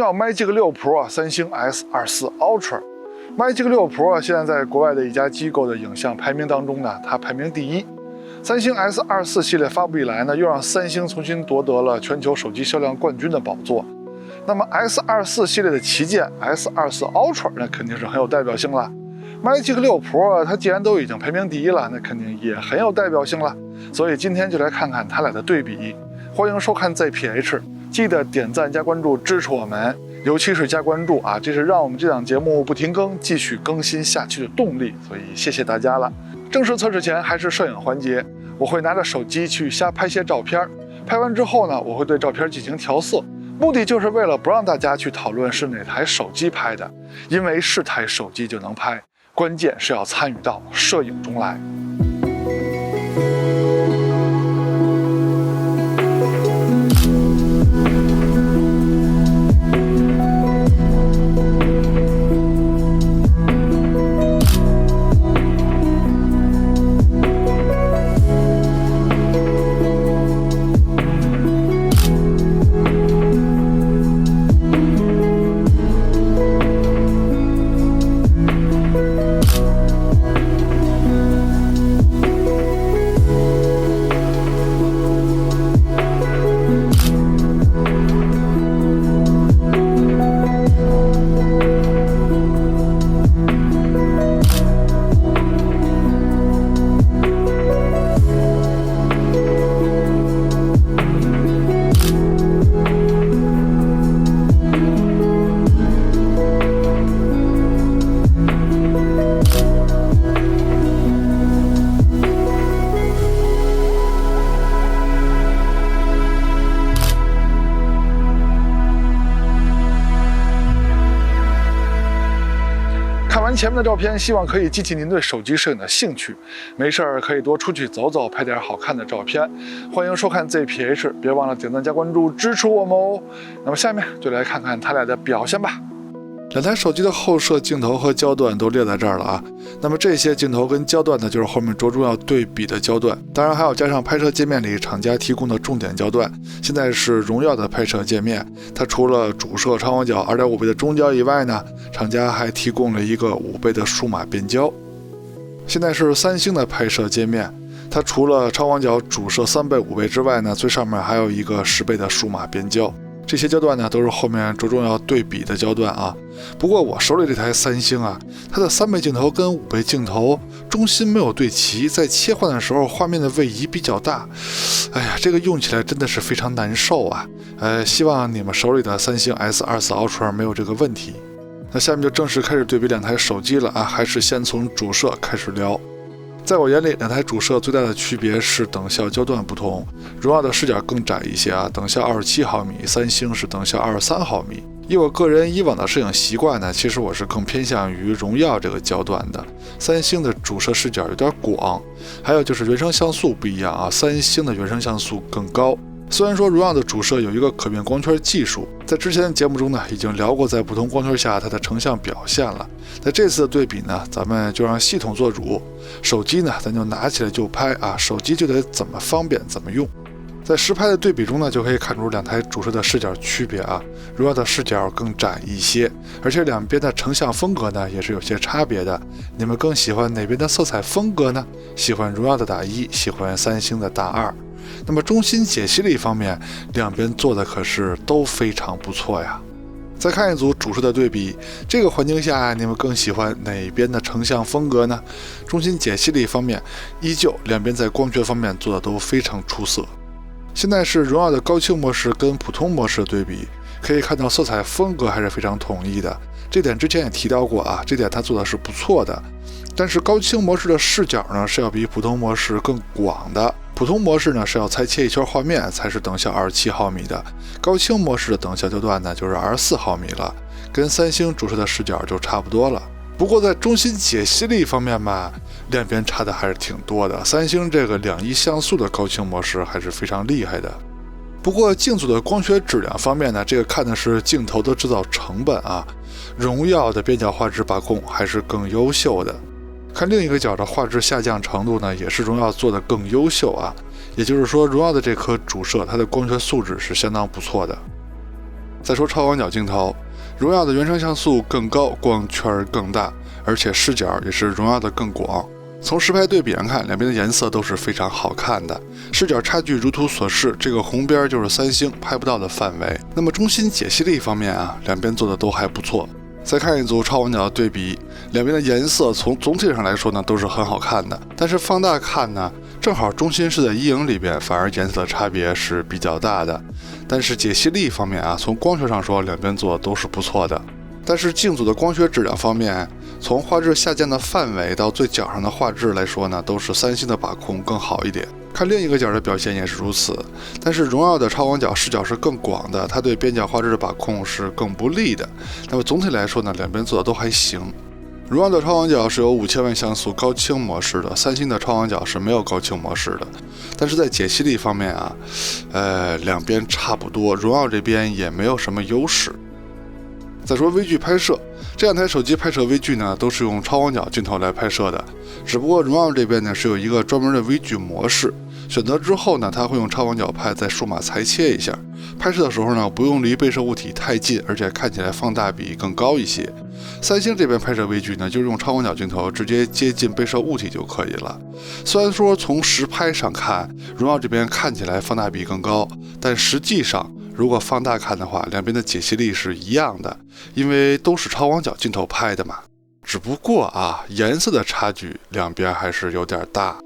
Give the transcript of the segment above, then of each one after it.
到 Magic 6 Pro 三星 S24 Ultra。Magic 6 Pro 现在在国外的一家机构的影像排名当中呢，它排名第1。三星 S24 系列发布以来呢，又让三星重新夺得了全球手机销量冠军的宝座。那么 S24 系列的旗舰 S24 Ultra 那肯定是很有代表性了。Magic 6 Pro 它既然都已经排名第1了，那肯定也很有代表性了。所以今天就来看看它俩的对比。欢迎收看 ZPH， 记得点赞加关注支持我们，尤其是加关注啊，这是让我们这档节目不停更、继续更新下去的动力。所以谢谢大家了。正式测试前还是摄影环节，我会拿着手机去瞎拍些照片，拍完之后呢，我会对照片进行调色，目的就是为了不让大家去讨论是哪台手机拍的，因为是台手机就能拍，关键是要参与到摄影中来。看完前面的照片，希望可以激起您对手机摄影的兴趣。没事儿可以多出去走走，拍点好看的照片。欢迎收看 ZPH， 别忘了点赞加关注支持我们哦。那么下面就来看看它俩的表现吧。两台手机的后摄镜头和焦段都列在这儿了啊。那么这些镜头跟焦段呢，就是后面着重要对比的焦段，当然还要加上拍摄界面里厂家提供的重点焦段。现在是荣耀的拍摄界面，它除了主摄超广角 2.5 倍的中焦以外呢，厂家还提供了一个5倍的数码变焦。现在是三星的拍摄界面，它除了超广角主摄3倍、5倍之外呢，最上面还有一个10倍的数码变焦。这些焦段呢，都是后面着重要对比的焦段啊。不过我手里这台三星啊，它的3倍镜头跟5倍镜头中心没有对齐，在切换的时候画面的位移比较大。哎呀，这个用起来真的是非常难受啊。希望你们手里的三星 S24 Ultra 没有这个问题。那下面就正式开始对比两台手机了啊，还是先从主摄开始聊。在我眼里，两台主摄最大的区别是等效焦段不同。荣耀的视角更窄一些啊，等效27毫米，三星是等效23毫米。以我个人以往的摄影习惯呢，其实我是更偏向于荣耀这个焦段的。三星的主摄视角有点广，还有就是原生像素不一样啊，三星的原生像素更高。虽然说荣耀的主摄有一个可变光圈技术，在之前的节目中呢已经聊过，在不同光圈下它的成像表现了。在这次的对比呢，咱们就让系统做主，手机呢咱就拿起来就拍啊，手机就得怎么方便怎么用。在实拍的对比中呢，就可以看出两台主摄的视角区别啊，荣耀的视角更窄一些，而且两边的成像风格呢也是有些差别的。你们更喜欢哪边的色彩风格呢？喜欢荣耀的打1，喜欢三星的打2。那么中心解析力方面，两边做的可是都非常不错呀。再看一组主摄的对比，这个环境下你们更喜欢哪边的成像风格呢？中心解析力方面，依旧两边在光学方面做的都非常出色。现在是荣耀的高清模式跟普通模式的对比，可以看到色彩风格还是非常统一的，这点之前也提到过啊，这点它做的是不错的。但是高清模式的视角呢是要比普通模式更广的，普通模式呢是要裁切一圈画面才是等效27毫米的，高清模式的等效焦段呢就是24毫米了，跟三星主摄的视角就差不多了。不过在中心解析力方面嘛，两边差的还是挺多的，三星这个2.1像素的高清模式还是非常厉害的。不过镜组的光学质量方面呢，这个看的是镜头的制造成本啊，荣耀的边角画质把控还是更优秀的。看另一个角的画质下降程度呢，也是荣耀做的更优秀啊。也就是说，荣耀的这颗主摄它的光学素质是相当不错的。再说超广角镜头，荣耀的原生像素更高，光圈更大，而且视角也是荣耀的更广。从实拍对比上看，两边的颜色都是非常好看的，视角差距如图所示，这个红边就是三星拍不到的范围。那么中心解析力方面啊，两边做的都还不错。再看一组超广角的对比，两边的颜色从总体上来说呢都是很好看的，但是放大看呢，正好中心是在阴影里边，反而颜色的差别是比较大的。但是解析力方面啊，从光学上说，两边做的都是不错的。但是镜组的光学质量方面，从画质下降的范围到最角上的画质来说呢，都是三星的把控更好一点。看另一个角的表现也是如此，但是荣耀的超广角视角是更广的，它对边角画质的把控是更不利的。那么总体来说呢，两边做的都还行。荣耀的超广角是有5000万像素高清模式的，三星的超广角是没有高清模式的。但是在解析力方面啊，两边差不多，荣耀这边也没有什么优势。再说微距拍摄，这两台手机拍摄微距呢，都是用超广角镜头来拍摄的，只不过荣耀这边呢是有一个专门的微距模式，选择之后呢，它会用超广角拍，再数码裁切一下。拍摄的时候呢，不用离被摄物体太近，而且看起来放大比更高一些。三星这边拍摄微距呢，就是用超广角镜头直接接近被摄物体就可以了。虽然说从实拍上看，荣耀这边看起来放大比更高，但实际上如果放大看的话，两边的解析力是一样的，因为都是超广角镜头拍的嘛。只不过啊，颜色的差距两边还是有点大。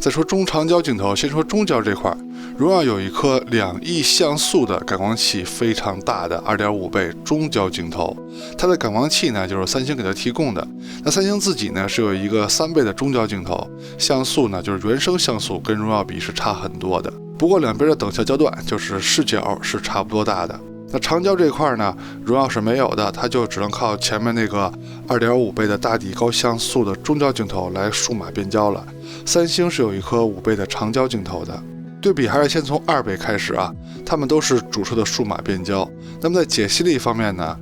再说中长焦镜头，先说中焦这块，荣耀有一颗2亿像素的感光器，非常大的2.5倍中焦镜头。它的感光器呢，就是三星给它提供的。那三星自己呢，是有一个3倍的中焦镜头，像素呢，就是原生像素跟荣耀比是差很多的。不过两边的等效焦段，就是视角是差不多大的。那长焦这块呢，荣耀是没有的，它就只能靠前面那个2.5倍的大底高像素的中焦镜头来数码变焦了。三星是有一颗5倍的长焦镜头的。对比还是先从2倍开始啊，它们都是主摄的数码变焦。那么在解析力方面呢，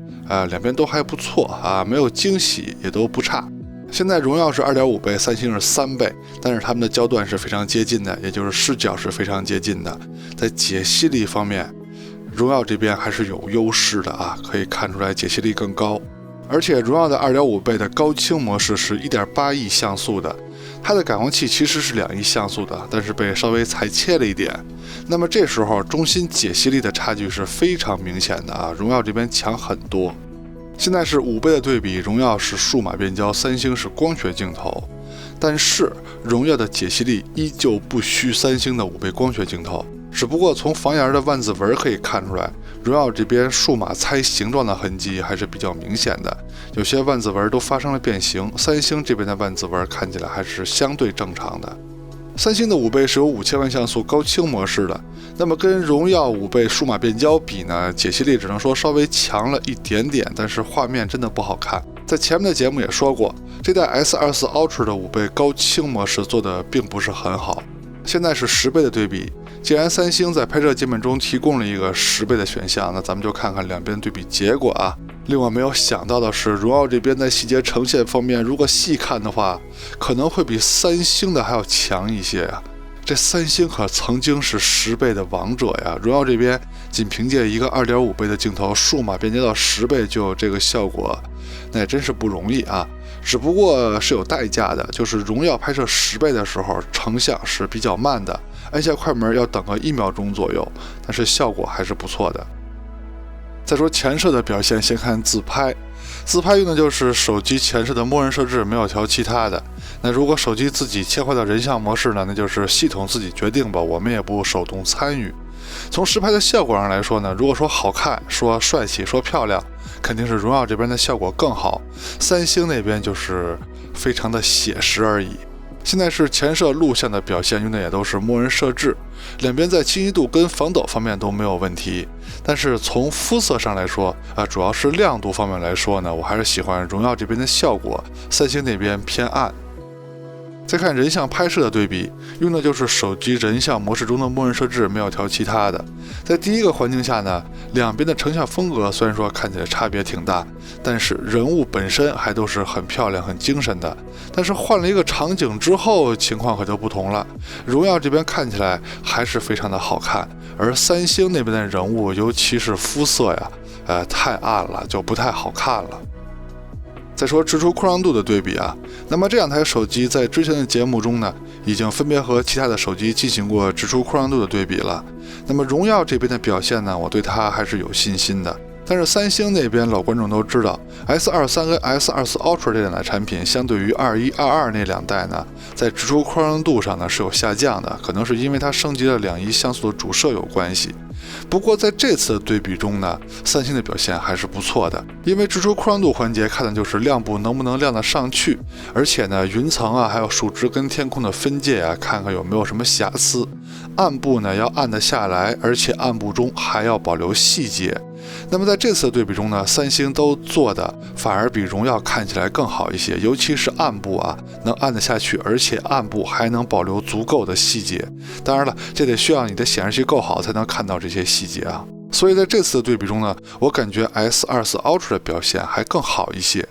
两边都还不错啊，没有惊喜也都不差。现在荣耀是2.5倍，三星是3倍，但是它们的焦段是非常接近的，也就是视角是非常接近的。在解析力方面，荣耀这边还是有优势的啊，可以看出来解析力更高。而且荣耀的2.5倍的高清模式是1.8亿像素的，它的感光器其实是2亿像素的，但是被稍微裁切了一点。那么这时候中心解析力的差距是非常明显的啊，荣耀这边强很多。现在是5倍的对比，荣耀是数码变焦，三星是光学镜头，但是荣耀的解析力依旧不虚三星的5倍光学镜头。只不过从房檐的万字纹可以看出来，荣耀这边数码猜形状的痕迹还是比较明显的，有些万字纹都发生了变形。三星这边的万字纹看起来还是相对正常的。三星的5倍是有5000万像素高清模式的，那么跟荣耀5倍数码变焦比呢，解析力只能说稍微强了一点点，但是画面真的不好看。在前面的节目也说过，这代 S24 Ultra 的5倍高清模式做的并不是很好。现在是10倍的对比，既然三星在拍摄界面中提供了一个10倍的选项，那咱们就看看两边对比结果啊。另外没有想到的是，荣耀这边在细节呈现方面，如果细看的话，可能会比三星的还要强一些啊。这三星可曾经是10倍的王者呀，荣耀这边仅凭借一个2.5倍的镜头，数码变焦到10倍就有这个效果，那也真是不容易啊。只不过是有代价的，就是荣耀拍摄10倍的时候，成像是比较慢的，按下快门要等个1秒钟左右，但是效果还是不错的。再说前摄的表现，先看自拍。自拍用的就是手机前摄的默认设置，没有调其他的。那如果手机自己切换到人像模式呢，那就是系统自己决定吧，我们也不手动参与。从实拍的效果上来说呢，如果说好看、说帅气、说漂亮，肯定是荣耀这边的效果更好，三星那边就是非常的写实而已。现在是前摄录像的表现，用的也都是默认设置，两边在清晰度跟防抖方面都没有问题。但是从肤色上来说主要是亮度方面来说呢，我还是喜欢荣耀这边的效果，三星那边偏暗。再看人像拍摄的对比，用的就是手机人像模式中的默认设置，没有调其他的。在第一个环境下呢，两边的成像风格虽然说看起来差别挺大，但是人物本身还都是很漂亮很精神的。但是换了一个场景之后，情况可就不同了。荣耀这边看起来还是非常的好看，而三星那边的人物，尤其是肤色呀，太暗了，就不太好看了。再说直出扩张度的对比啊，那么这两台手机在之前的节目中呢，已经分别和其他的手机进行过直出扩张度的对比了。那么荣耀这边的表现呢，我对它还是有信心的。但是三星那边老观众都知道 ，S23 跟 S24 Ultra 这两代产品，相对于21、22那两代呢，在直出扩张度上呢是有下降的，可能是因为它升级了2.1像素的主摄有关系。不过在这次的对比中呢，三星的表现还是不错的，因为直出扩张度环节看的就是亮部能不能亮得上去，而且呢，云层啊，还有树枝跟天空的分界啊，看看有没有什么瑕疵。暗部呢要暗得下来，而且暗部中还要保留细节。那么在这次的对比中呢，三星都做的反而比荣耀看起来更好一些，尤其是暗部啊，能暗得下去，而且暗部还能保留足够的细节。当然了，这得需要你的显示器够好才能看到这些细节啊。所以在这次的对比中呢，我感觉 S24 Ultra 的表现还更好一些。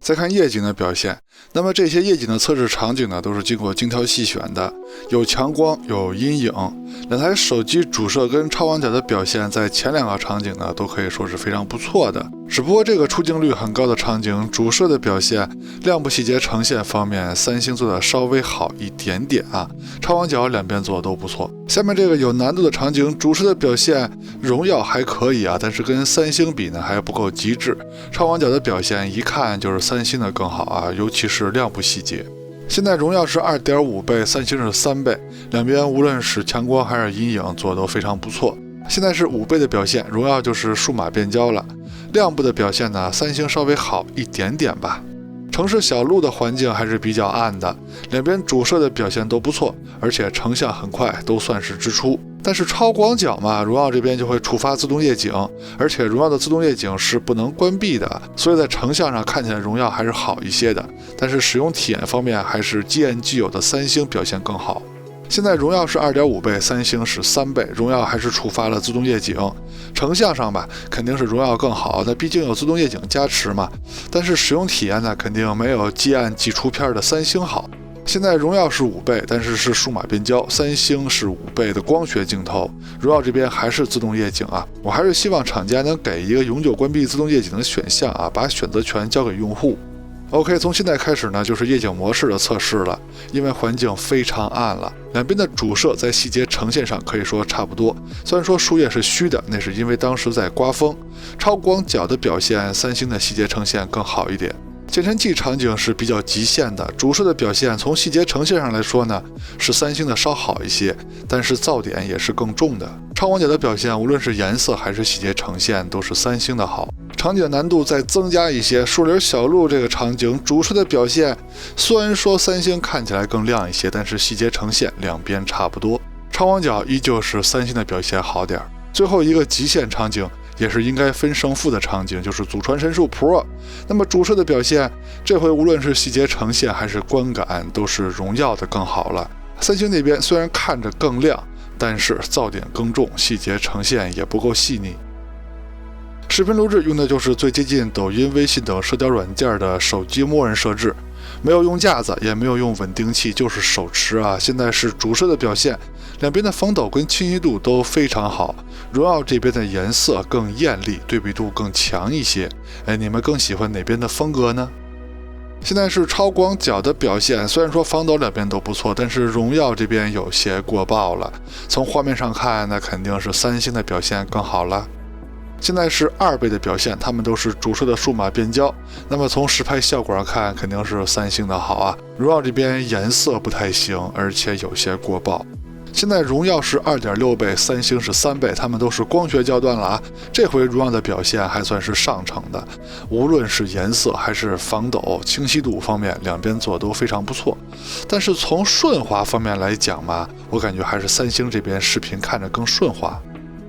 再看夜景的表现，那么这些夜景的测试场景呢，都是经过精挑细选的，有强光，有阴影。两台手机主摄跟超广角的表现，在前两个场景呢，都可以说是非常不错的。只不过这个出镜率很高的场景，主摄的表现，亮部细节呈现方面，三星做的稍微好一点点啊，超广角两边做的都不错。下面这个有难度的场景，主摄的表现，荣耀还可以啊，但是跟三星比呢，还不够极致。超广角的表现一看就是三星的更好啊，尤其是亮部细节。现在荣耀是 2.5 倍，三星是3倍，两边无论是强光还是阴影做的都非常不错。现在是5倍的表现，荣耀就是数码变焦了。亮部的表现呢，三星稍微好一点点吧。城市小路的环境还是比较暗的，两边主摄的表现都不错，而且成像很快，都算是直出。但是超广角嘛，荣耀这边就会触发自动夜景，而且荣耀的自动夜景是不能关闭的，所以在成像上看起来荣耀还是好一些的。但是使用体验方面，还是既见既有的三星表现更好。现在荣耀是 2.5 倍，三星是3倍，荣耀还是触发了自动夜景。成像上吧，肯定是荣耀更好，那毕竟有自动夜景加持嘛。但是使用体验呢，肯定没有即按即出片的三星好。现在荣耀是5倍，但是是数码变焦，三星是5倍的光学镜头，荣耀这边还是自动夜景啊。我还是希望厂家能给一个永久关闭自动夜景的选项啊，把选择权交给用户。OK， 从现在开始呢，就是夜景模式的测试了。因为环境非常暗了，两边的主摄在细节呈现上可以说差不多。虽然说树叶是虚的，那是因为当时在刮风。超广角的表现，三星的细节呈现更好一点。健身器场景是比较极限的，主摄的表现从细节呈现上来说呢，是三星的稍好一些，但是噪点也是更重的。超广角的表现，无论是颜色还是细节呈现，都是三星的好。场景难度再增加一些，树林小路这个场景，主摄的表现虽然说三星看起来更亮一些，但是细节呈现两边差不多。超广角依旧是三星的表现好点。最后一个极限场景，也是应该分胜负的场景，就是祖传神树 Pro。那么主摄的表现，这回无论是细节呈现还是观感，都是荣耀的更好了。三星那边虽然看着更亮，但是噪点更重，细节呈现也不够细腻。视频录制用的就是最接近抖音、微信等社交软件的手机默认设置，没有用架子，也没有用稳定器，就是手持啊。现在是主摄的表现，两边的防抖跟清晰度都非常好。荣耀这边的颜色更艳丽，对比度更强一些。你们更喜欢哪边的风格呢？现在是超广角的表现，虽然说防抖两边都不错，但是荣耀这边有些过曝了。从画面上看，那肯定是三星的表现更好了。现在是2倍的表现，它们都是主摄的数码变焦。那么从实拍效果上看，肯定是三星的好啊。荣耀这边颜色不太行，而且有些过曝。现在荣耀是 2.6 倍，三星是3倍，它们都是光学焦段了啊。这回荣耀的表现还算是上乘的，无论是颜色还是防抖、清晰度方面，两边做都非常不错。但是从顺滑方面来讲嘛，我感觉还是三星这边视频看着更顺滑。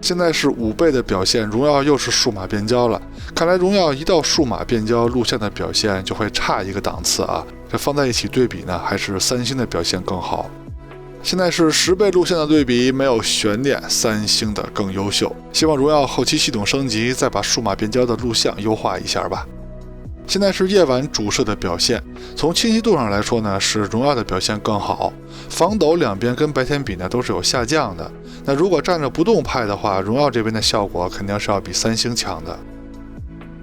现在是5倍的表现，荣耀又是数码变焦了。看来荣耀一到数码变焦，录像的表现就会差一个档次啊。这放在一起对比呢，还是三星的表现更好。现在是10倍录像的对比，没有悬念，三星的更优秀。希望荣耀后期系统升级，再把数码变焦的录像优化一下吧。现在是夜晚主摄的表现，从清晰度上来说呢，是荣耀的表现更好。防抖两边跟白天比呢都是有下降的。那如果站着不动拍的话，荣耀这边的效果肯定是要比三星强的。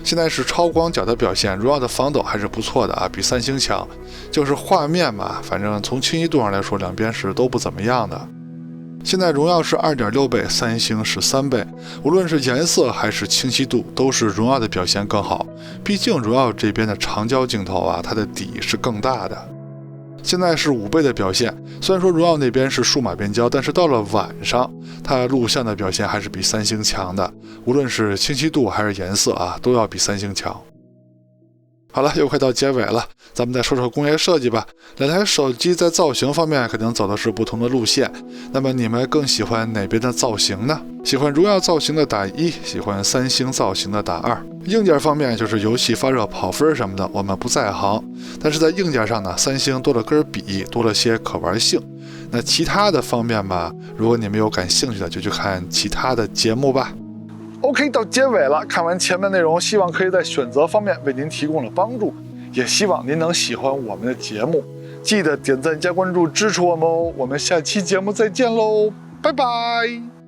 现在是超广角的表现，荣耀的防抖还是不错的啊，比三星强。就是画面嘛，反正从清晰度上来说，两边是都不怎么样的。现在荣耀是2.6倍，三星是3倍，无论是颜色还是清晰度，都是荣耀的表现更好。毕竟荣耀这边的长焦镜头啊，它的底是更大的。现在是5倍的表现，虽然说荣耀那边是数码变焦，但是到了晚上，它录像的表现还是比三星强的，无论是清晰度还是颜色啊，都要比三星强。好了，又快到结尾了，咱们再说说工业设计吧。两台手机在造型方面可能走的是不同的路线，那么你们更喜欢哪边的造型呢？喜欢荣耀造型的打1，喜欢三星造型的打2。硬件方面就是游戏发热跑分什么的，我们不在行。但是在硬件上呢，三星多了根笔，多了些可玩性。那其他的方面吧，如果你们有感兴趣的，就去看其他的节目吧。OK， 到结尾了，看完前面内容，希望可以在选择方面为您提供了帮助，也希望您能喜欢我们的节目，记得点赞加关注支持我们哦。我们下期节目再见喽，拜拜。